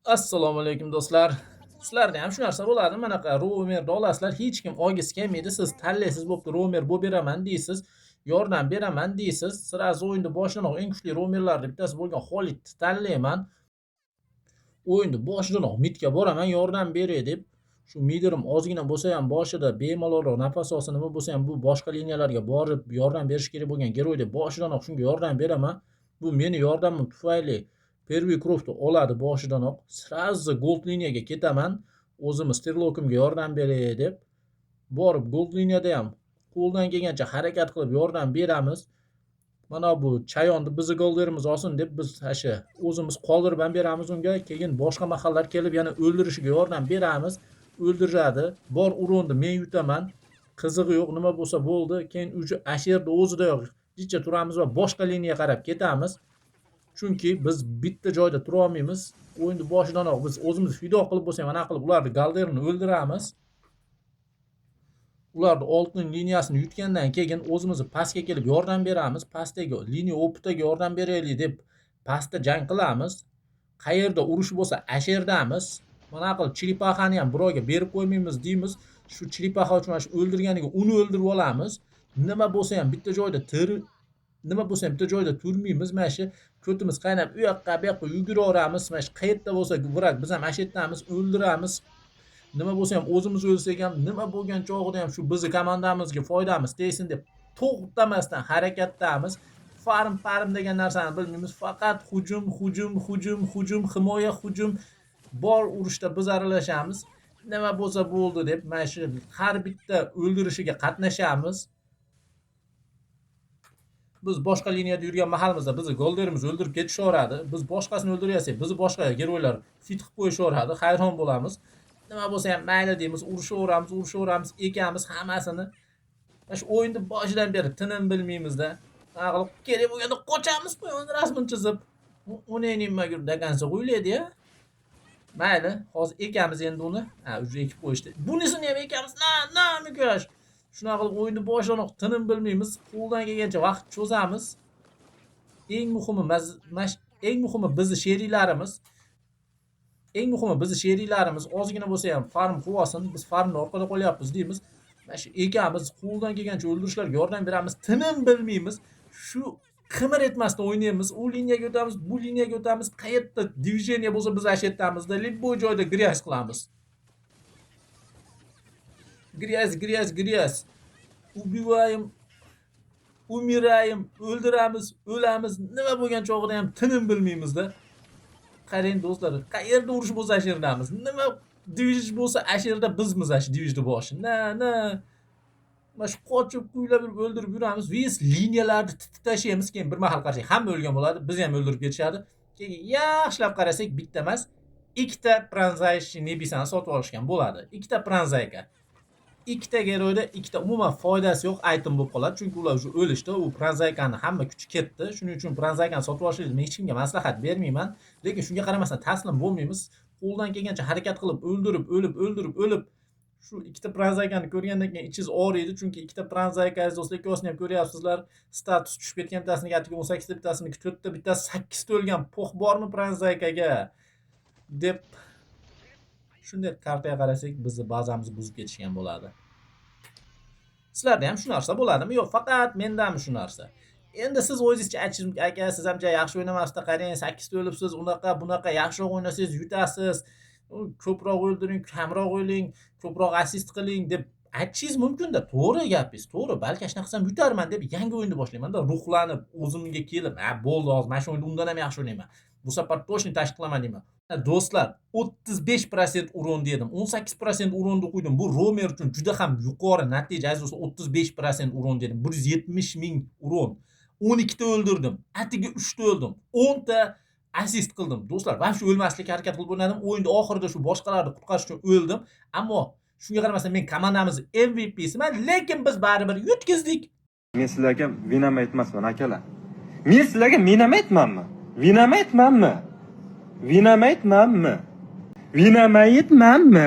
Assalomu alaykum do'stlar. Sizlarda ham shu narsa bo'ladi. Manaqa romerda olasizlar, hech kim olgisi kelmaydi. Siz tanlaysiz, bo'pti, romer bo'lib beraman deysiz, yordam beraman deysiz. Sirazi o'yinni boshidanoq eng kuchli romerlarning bittasi bo'lgan Xolidni tanlayman. O'yinni boshidanoq midga boraman, yordam beray deb. Shu midirim ozgina bo'lsa ham boshida bemalolroq nafas olsin, nima bo'lsa ham bu boshqa liniyalarga borib yordam berish kerak bo'lgan giroy deb boshidanoq shunga yordam beraman. Bu meni yordamim tufayli Pervi Kroftni oladi boshidanoq. Srazi gold liniyaga ketaman. O'zimiz Sterlokimga yordam beray deb borib gold liniyada ham qo'ldan kelgancha harakat qilib yordam beramiz. Mana bu chayonni bizni golderimiz olsin deb biz o'sha o'zimiz qoldirib ham beramiz unga. Keyin boshqa mahallar kelib yana o'ldirishiga yordam beramiz. O'ldiradi. Bor uronni men yutaman. Qizig'i yo'q, nima bo'lsa bo'ldi. Keyin uji Asherda o'zidayoq jicha turamiz va boshqa liniyaga qarab ketamiz. Chunki biz bitta joyda tura olmaymiz. O'yinni boshidanoq biz o'zimiz fido qilib bo'lsa ham ana qilib ularni golderini o'ldiramiz. Ularni oltin liniyasini yutgandan keyin o'zimizni pastga kelib yordam beramiz. Pastdagi liniya opitaga yordam beraylik deb pastda jang qilamiz. Qayerda urush bo'lsa asherdamiz. Mana qilib chiripahani ham birovga berib qo'ymaymiz deymiz. Shu chiripaha uchun shu o'ldirganiga uni o'ldirib olamiz. Nima bo'lsa ham bitta joyda turmaymiz. Mana shu ko'timiz qaynab u yoqqa bu yoqqa yuguraveramiz. Mana shu qayerda bo'lsa vurak biz ham asherdamiz, o'ldiramiz. Nima bo'lsa ham o'zimiz o'lsak ham, nima bo'lgan chog'ida ham shu bizni komandamizga foydamiz tegsin deb to'xtamasdan harakatdamiz. Farm degan narsani bilmaymiz. Faqat hujum, himoya, hujum bor urushda biz aralashamiz. Nima bo'lsa bo'ldi deb mana shu har bitta o'ldirishiga qatnashamiz. Biz boshqa liniyada yurgan mahalimizda bizni golderimiz o'ldirib ketishaveradi. Biz boshqasini o'ldirayotsak, bizni boshqa giroylar fit qilib qo'yishaveradi. Hayron bo'lamiz. Nima bo'lsa ham mayli deymiz, urushaveramiz, ekamiz hammasini. Mana shu o'yinni boshidan beri tinim bilmaymizda. Aql kerak bo'lganda qochamiz, qo'yamiz rasmini chizib. Uni nima dagansa qo'yiladi-ya. Mayli, hozir ekamiz endi uni. Uje ekib qo'yishdi. Bunisini ham ekamiz. Mikosh. Shunaqa qilib o'yinni boshidanoq tinim bilmaymiz. Qo'ldan kelgancha vaqt cho'zamiz. Eng muhimi bizni sheriklarimiz ozgina bo'lsa ham farm qilib olsin. Biz farmni orqada qolyapmiz deymiz. Mana shu ekamiz, qo'ldan kelgancha o'ldirishlarga yordam beramiz. Tinim bilmaymiz. Shu qimir etmasdan o'ynaymiz. U liniyaga o'tamiz, bu liniyaga o'tamiz. Qayerda diviziyoniya bo'lsa biz ashetamiz-da, bu joyda gryaz qilamiz. Gryaz. Убиваем, umiraym, o'ldiramiz, o'lamiz. Nima bo'lgan chog'ida ham tinim bilmaymiz-da. Qarang do'stlar, qayerda urush bo'lsa asherdamiz. Nima diviz bo'lsa asherda bizmiz ash divizni boshi. Mana shu qochib kuylab o'ldirib yuramiz. Biz liniyalarni tashlaymiz, keyin bir mahal qarasak hamma o'lgan bo'ladi. Biz ham o'ldirib ketishadi. Keyin yaxshilab qarasak bitta emas, ikkita pranzaychi nebisani sotib olishgan bo'ladi. Ikkita pranzayka. Ikkita giroyda ikkita umuman foydasi yo'q item bo'lib qoladi. Chunki ular уже o'lishdi. U pranzaykani hamma kuchi ketdi. Shuning uchun pranzaykani sotib olishingizni men hech kimga maslahat bermayman. Lekin shunga qaramasdan taslim bo'lmaymiz. Qo'ldan kelgancha harakat qilib o'ldirib shu ikkita pranzaykani ko'rgandan keyin ichingiz og'riydi. Chunki ikkita pranzaykangiz do'stlar, ikkosini ham ko'ryapsizlar. Status tushib ketgan, bittasini 18 ta, bittasini 4 ta, bittasi 8 ta o'lgan. Po'x bormi pranzaykaga deb shunday kartaga qarasak bizni bazamiz buzib ketishgan bo'ladi. Sizlarda ham shu narsa bo'ladimi? Yo'q, faqat mendami shu narsa? Endi siz o'zingizcha aytishingiz, aka, siz ham yaxshi o'ynamasdan qarang, 8 ta o'libsiz, bunaqa yaxshiroq o'ynasangiz yutasiz. Ko'proq o'ldiring, kamroq o'ylang, ko'proq assist qiling deb aytishingiz mumkin-da. To'g'ri gapingiz, to'g'ri. Balki hech qilsam yutarman deb yangi o'yinni boshlayman-da, ruhlanib, o'zimga kelib, bo'ldi, hozir mana shu o'yinda undan ham yaxshi o'ynayman. Bu safar точно tashkil qilaman deyman. Do'stlar, 35% uron dedim, 18% uronni qo'ydim. Bu romer uchun juda ham yuqori natija. Aziz do'stlar, 35% uron dedim. 170 ming uron. 12 ta o'ldirdim. Atiga 3 ta o'ldim. 10 ta assist qildim. Do'stlar, men shu o'lmaslikka harakat qilib o'ynadim. O'yinda oxirida shu boshqalarni qutqarish uchun o'ldim. Ammo shunga qaramasdan men komandamiz MVP'siman, lekin biz baribir yutkizdik. Men sizlarga vinam aytmasman, akalar. Men sizlarga menam aytmanmi? Vinam aytmanmi?